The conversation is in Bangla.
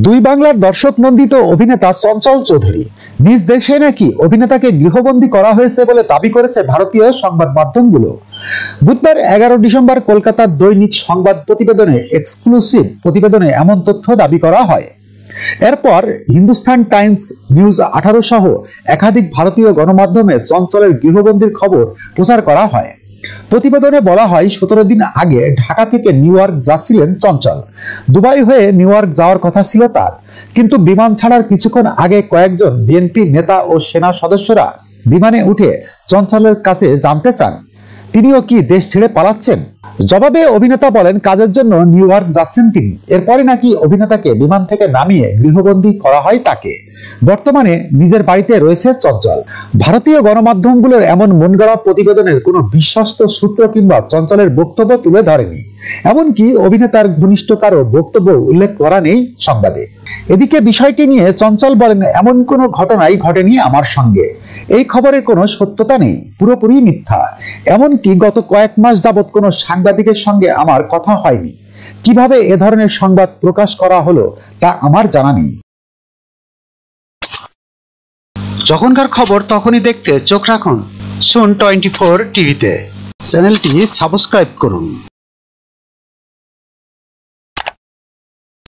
দুই বাংলার দর্শক নন্দিত অভিনেতা চঞ্চল চৌধুরী নিজ দেশে নাকি অভিনেতাকে গৃহবন্দী করা হয়েছে বলে দাবি করেছে ভারতীয় সংবাদ মাধ্যমগুলো। বুধবার 11 ডিসেম্বর কলকাতার দৈনিক সংবাদ প্রতিবেদনে এক্সক্লুসিভ প্রতিবেদনে এমন তথ্য দাবি করা হয়। এরপর হিন্দুস্তান টাইমস, নিউজ 18 সহ একাধিক ভারতীয় গণমাধ্যমে চঞ্চলের গৃহবন্দীর খবর প্রচার করা হয়। প্রতিবেদনে বলা হয়, 17 দিন আগে ঢাকা থেকে নিউ ইয়র্ক যাচ্ছিলেন চঞ্চল। দুবাই হয়ে নিউ ইয়র্ক যাওয়ার কথা ছিল তার, কিন্তু বিমান ছাড়ার কিছুক্ষণ আগে কয়েকজন বিএনপি নেতা ও সেনা সদস্যরা বিমানে উঠে চঞ্চলের কাছে জানতে চান তিনিও কি দেশ ছেড়ে পালাচ্ছেন। জবাবে অভিনেতা বলেন, কাজের জন্য নিউ ইয়র্ক যাচ্ছেন তিনি। এরপরে নাকি অভিনেতাকে বিমান থেকে নামিয়ে গৃহবন্দী করা হয় তাকে। বর্তমানে নিজের বাড়িতে রয়েছে চঞ্চল। ভারতীয় গণমাধ্যমগুলোর এমন মনগড়া প্রতিবেদনের কোনো বিশ্বস্ত সূত্র কিংবা চঞ্চলের বক্তব্য তুলে ধরেনি। এমনকি অভিনেতার ঘনিষ্ঠ কারো বক্তব্য উল্লেখ করা নেই সংবাদে। এদিকে বিষয়টি নিয়ে চঞ্চল বলেন, এমন কোনো ঘটনাই ঘটেনি আমার সঙ্গে। এই খবরের কোনো সত্যতা নেই, পুরোপুরি মিথ্যা। এমনকি গত কয়েক মাস যাবৎ কোনো সাংবাদিকের সঙ্গে আমার কথা হয়নি। কিভাবে এ ধরনের সংবাদ প্রকাশ করা হলো তা আমার জানা নেই। যখনকার খবর তখনই দেখতে চোখ রাখুন সুন 24 টিভিতে। চ্যানেলটি সাবস্ক্রাইব করুন।